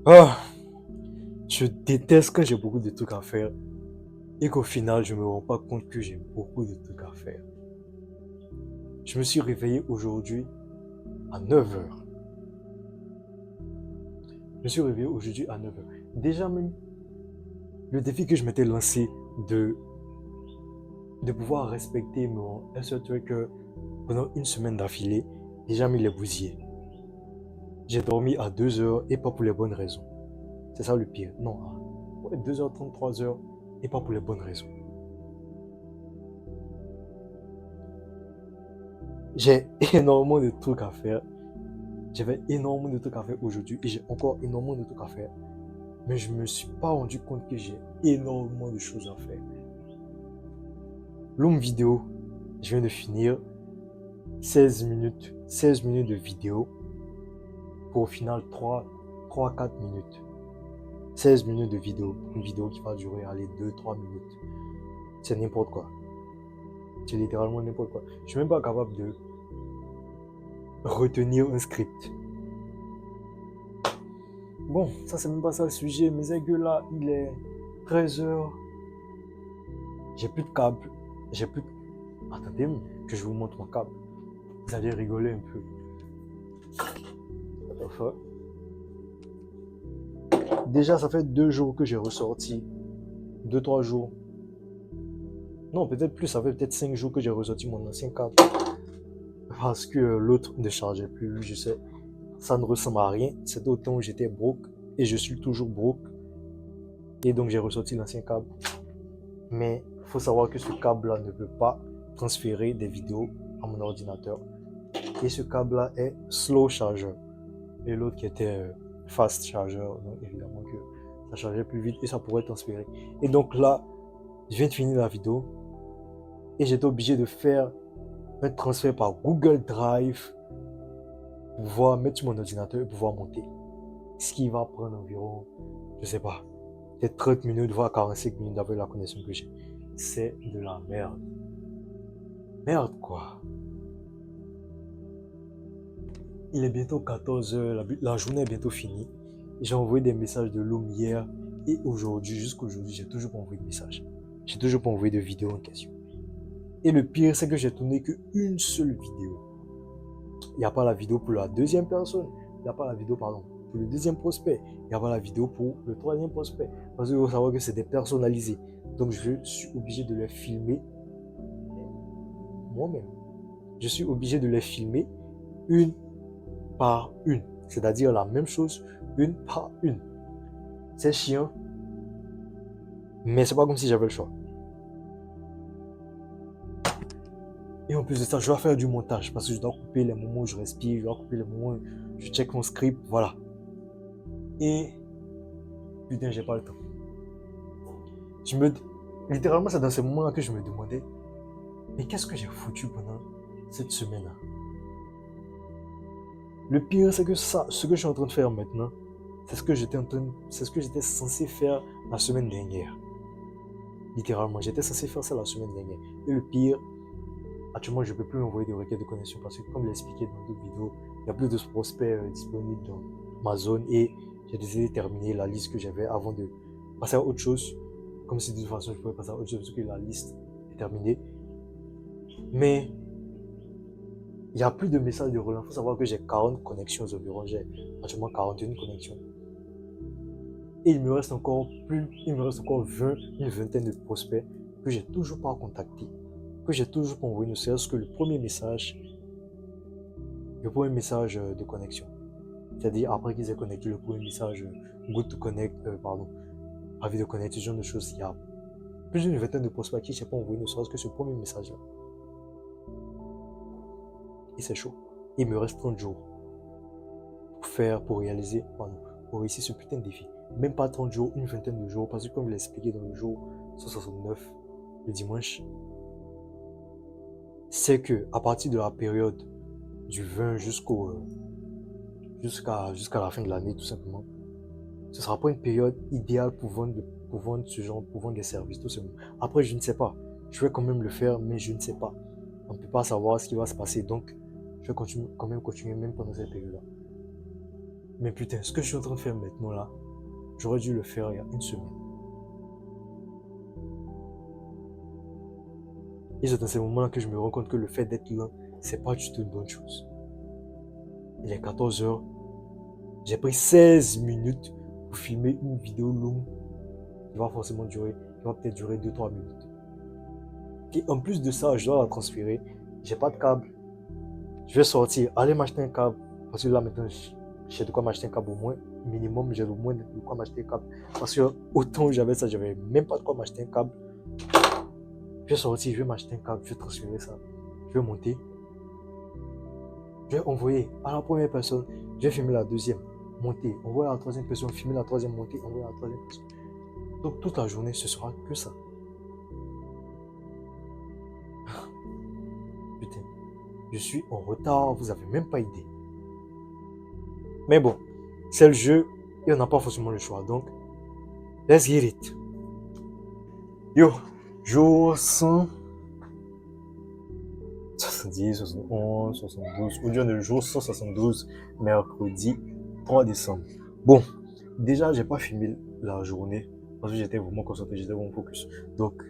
Ah, je déteste quand j'ai beaucoup de trucs à faire et qu'au final, je me rends pas compte que j'ai beaucoup de trucs à faire. Je me suis réveillé aujourd'hui à 9 heures. Je me suis réveillé aujourd'hui à 9 heures. Déjà même, le défi que je m'étais lancé de, de pouvoir respecter un seul truc pendant une semaine d'affilée, déjà mis les bousillés. J'ai dormi à 2 heures et pas pour les bonnes raisons. C'est ça le pire. Non, ouais, 2h30, 3 heures et pas pour les bonnes raisons. J'ai énormément de trucs à faire. J'avais énormément de trucs à faire aujourd'hui et j'ai encore énormément de trucs à faire. Mais je me suis pas rendu compte que j'ai énormément de choses à faire. Longue vidéo, je viens de finir 16 minutes de vidéo pour au final 4 minutes. 16 minutes de vidéo, une vidéo qui va durer, allez, 2 3 minutes. C'est n'importe quoi. C'est littéralement n'importe quoi. Je suis même pas capable de retenir un script. Bon, ça c'est même pas ça le sujet. Mes aiguilles là, il est 13 heures. J'ai plus de câble. J'ai plus de... Attendez, que je vous montre mon câble. Vous allez rigoler un peu. Enfin, déjà, ça fait 2 jours que j'ai ressorti. 2 3 jours. Non, peut-être plus. Ça fait peut-être 5 jours que j'ai ressorti mon ancien câble. Parce que l'autre ne chargeait plus. Je sais. Ça ne ressemble à rien. C'était au temps où j'étais broke. Et je suis toujours broke. Et donc, j'ai ressorti l'ancien câble. Mais il faut savoir que ce câble-là ne peut pas transférer des vidéos à mon ordinateur. Et ce câble-là est slow charger. Et l'autre qui était fast charger. Donc évidemment que ça chargeait plus vite et ça pourrait transférer. Et donc là, je viens de finir la vidéo et j'étais obligé de faire un transfert par Google Drive pour pouvoir mettre sur mon ordinateur et pouvoir monter. Ce qui va prendre environ, je sais pas, peut-être 30 minutes, voire 45 minutes avec la connexion que j'ai. C'est de la merde. Merde quoi. Il est bientôt 14 heures, la journée est bientôt finie. J'ai envoyé des messages de l'homme hier et aujourd'hui, jusqu'aujourd'hui, j'ai toujours pas envoyé de message. J'ai toujours pas envoyé de vidéo en question. Et le pire, c'est que j'ai tourné qu'une seule vidéo. Il n'y a pas la vidéo pour la deuxième personne. Il n'y a pas la vidéo, pardon, pour le deuxième prospect. Il n'y a pas la vidéo pour le troisième prospect. Parce qu'il faut savoir que c'est des personnalisés. Donc je suis obligé de les filmer moi-même. Je suis obligé de les filmer une par une. C'est-à-dire la même chose, une par une. C'est chiant, mais c'est pas comme si j'avais le choix. Et en plus de ça, je dois faire du montage parce que je dois couper les moments où je respire, je dois couper les moments où je check mon script, voilà. Et putain, j'ai pas le temps. Je me, littéralement, c'est dans ces moments-là que je me demandais, mais qu'est-ce que j'ai foutu pendant cette semaine-là? Le pire, c'est que ça, ce que je suis en train de faire maintenant, c'est ce que j'étais censé faire la semaine dernière. Littéralement, j'étais censé faire ça la semaine dernière. Et le pire, actuellement, je ne peux plus envoyer des requêtes de connexion parce que, comme je l'ai expliqué dans d'autres vidéos, il n'y a plus de prospects disponibles dans ma zone et j'ai décidé de terminer la liste que j'avais avant de passer à autre chose. Comme si de toute façon, je pouvais passer à autre chose parce que la liste est terminée. Mais il n'y a plus de messages de relance. Il faut savoir que j'ai 40 connexions environ. J'ai actuellement 41 connexions. Et il me reste encore 20, une vingtaine de prospects que j'ai toujours pas contactés, que j'ai toujours pas envoyé, ne serait-ce que le premier message de connexion. C'est-à-dire après qu'ils aient connecté le premier message good to connect, pardon, ravi de connecter, ce genre de choses. Il y a plus d'une vingtaine de prospects à qui je n'ai pas envoyé, ne serait-ce que ce premier message-là. Et c'est chaud. Il me reste 30 jours pour réaliser, pardon, pour réussir ce putain de défi. Même pas 30 jours, une vingtaine de jours, parce que comme je l'ai expliqué dans le jour 169, le dimanche, c'est que à partir de la période du 20 jusqu'à la fin de l'année, tout simplement, ce sera pas une période idéale pour vendre ce genre, pour vendre des services, tout simplement. Après, je ne sais pas. Je vais quand même le faire, mais je ne sais pas. On ne peut pas savoir ce qui va se passer, donc je vais quand même continuer même pendant cette période-là. Mais putain, ce que je suis en train de faire maintenant là, j'aurais dû le faire il y a une semaine. Et c'est dans ces moments-là que je me rends compte que le fait d'être là, c'est pas du tout une bonne chose. Il est 14 heures, j'ai pris 16 minutes pour filmer une vidéo longue qui va forcément durer, qui va peut-être durer 2-3 minutes. Et en plus de ça, je dois la transférer. J'ai pas de câble. Je vais sortir, aller m'acheter un câble. Parce que là maintenant, j'ai de quoi m'acheter un câble au moins. Minimum, j'ai au moins de quoi m'acheter un câble. Parce que autant j'avais ça, j'avais même pas de quoi m'acheter un câble. Je vais sortir, je vais m'acheter un câble, je vais transférer ça. Je vais monter. Je vais envoyer à la première personne. Je vais filmer la deuxième, monter. Envoyer à la troisième personne, filmer la troisième, monter. Envoyer à la troisième personne. Donc toute la journée, ce sera que ça. Putain, je suis en retard, vous avez même pas idée. Mais bon, c'est le jeu et on n'a pas forcément le choix. Donc, let's get it. Yo, jour 100, 70, 71, 72. Aujourd'hui, on est le jour 172, mercredi 3 décembre. Bon, déjà, j'ai pas filmé la journée parce que j'étais vraiment concentré, j'étais vraiment focus. Donc,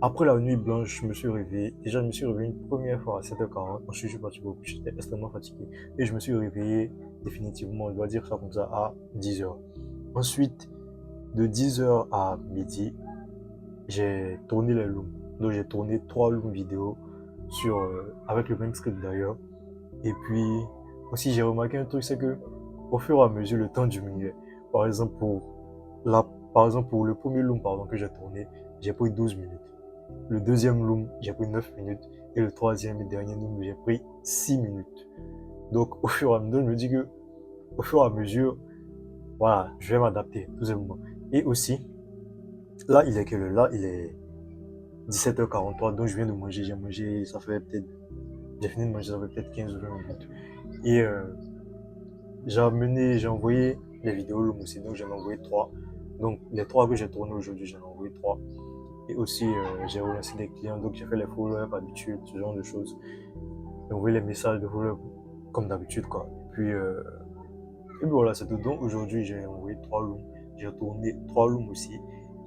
après la nuit blanche, je me suis réveillé. Déjà, je me suis réveillé une première fois à 7h40. Ensuite, je suis parti au coucher, j'étais extrêmement fatigué. Et je me suis réveillé définitivement, on doit dire ça comme ça, à 10h. Ensuite, de 10h à midi, j'ai tourné les looms. Donc, j'ai tourné 3 looms vidéo avec le même script d'ailleurs. Et puis, aussi, j'ai remarqué un truc, c'est que au fur et à mesure, le temps diminuait. Par exemple, par exemple, pour le premier loom que j'ai tourné, j'ai pris 12 minutes. Le deuxième loom, j'ai pris 9 minutes. Et le troisième et dernier loom, j'ai pris 6 minutes. Donc, au fur et à mesure, je me dis que, au fur et à mesure, voilà, je vais m'adapter, tout simplement. Et aussi, là, il est quelle heure? Là, il est 17h43, donc je viens de manger. J'ai mangé, ça fait peut-être, j'ai fini de manger, ça fait peut-être 15 ou 20 minutes. Et j'ai envoyé les vidéos Loom aussi, donc j'en ai envoyé 3. Donc, les 3 que j'ai tourné aujourd'hui, j'en ai envoyé 3. Et aussi, j'ai relancé des clients, donc j'ai fait les follow-up d'habitude, ce genre de choses. J'ai envoyé les messages de follow-up comme d'habitude, quoi. Et puis voilà, c'est tout. Donc aujourd'hui, j'ai envoyé 3 looms. J'ai tourné 3 looms aussi.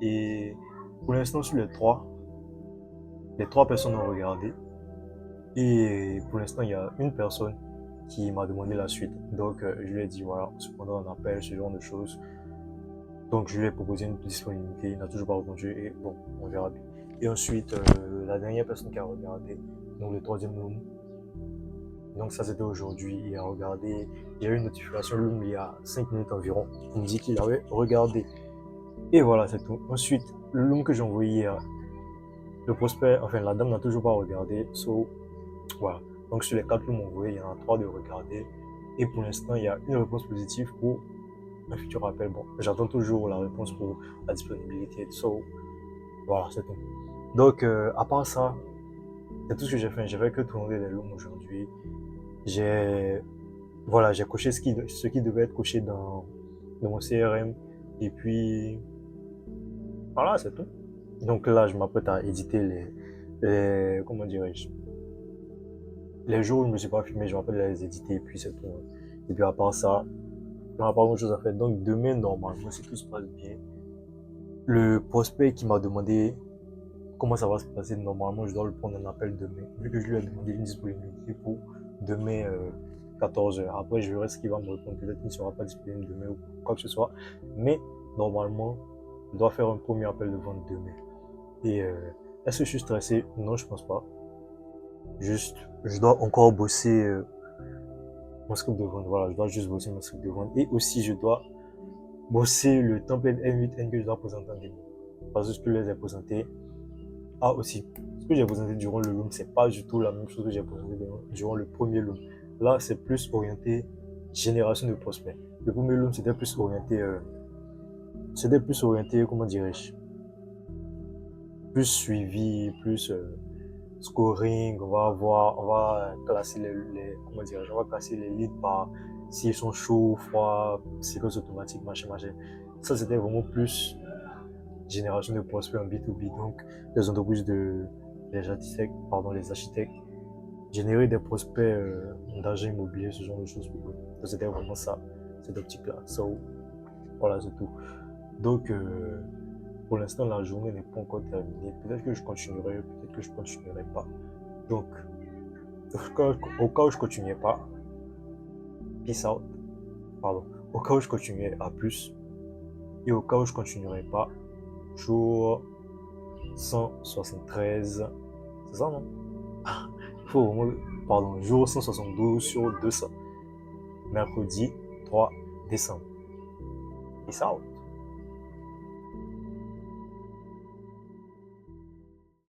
Et pour l'instant, sur les 3 personnes ont regardé. Et pour l'instant, il y a une personne qui m'a demandé la suite. Donc je lui ai dit, voilà, cependant on appelle, ce genre de choses. Donc je lui ai proposé une disponibilité, il n'a toujours pas répondu. Et bon, on verra bien. Et ensuite, la dernière personne qui a regardé, donc le troisième loom, donc ça c'était aujourd'hui, il a regardé, il y a eu une notification Loom il y a 5 minutes environ, il me dit qu'il avait regardé. Et voilà, c'est tout. Ensuite, le Loom que j'ai envoyé hier, le prospect, enfin la dame n'a toujours pas regardé, voilà. Donc sur les 4 Looms envoyés, il y en a 3 de regarder. Et pour l'instant, il y a une réponse positive pour un futur appel. Bon, j'attends toujours la réponse pour la disponibilité. Voilà, c'est tout. Donc, à part ça, c'est tout ce que j'ai fait. J'ai fait que tourner les Looms aujourd'hui. J'ai Voilà, j'ai coché ce qui devait être coché dans mon CRM. Et puis, voilà, c'est tout. Donc là, je m'apprête à éditer comment dirais-je, les jours où je ne me suis pas filmé, je m'apprête à les éditer et puis c'est tout. Et puis à part ça, il n'y a pas grand chose à faire. Donc demain, normalement, si tout se passe bien, le prospect qui m'a demandé comment ça va se passer, normalement, je dois le prendre en appel demain. Vu que je lui ai demandé une disponibilité pour demain, 14h. Après, je verrai ce qu'il va me répondre. Peut-être qu'il ne sera pas disponible demain ou quoi que ce soit. Mais normalement, je dois faire un premier appel de vente demain. Et est-ce que je suis stressé? Non, je pense pas. Juste, je dois encore bosser mon script de vente. Voilà, je dois juste bosser mon script de vente. Et aussi, je dois bosser le template M8N que je dois présenter en démo. Parce que je peux les ai présentés. Ah, aussi, ce que j'ai présenté durant le loom, c'est pas du tout la même chose que j'ai présenté durant le premier loom. Là, c'est plus orienté génération de prospects. Le premier loom, c'était plus orienté, comment dirais-je, plus suivi, plus scoring. On va classer comment dirais-je, on va classer les leads par s'ils sont chauds, froids, séquence automatique, machin, machin. Ça, c'était vraiment plus génération de prospects en B2B. Donc, les entreprises les architectes, générer des prospects d'agents immobiliers, ce genre de choses pour eux. Donc, c'était vraiment ça. cette optique-là. So, voilà, c'est tout. Donc, pour l'instant, la journée n'est pas encore terminée. Peut-être que je continuerai, peut-être que je ne continuerai pas. Donc, au cas où je ne continuerai pas, peace out. Pardon. Au cas où je continuerai, à plus. Et au cas où je ne continuerai pas, jour 173. C'est ça, non? Il faut au moins, pardon, jour 172 sur 200. Mercredi 3 décembre. Peace out.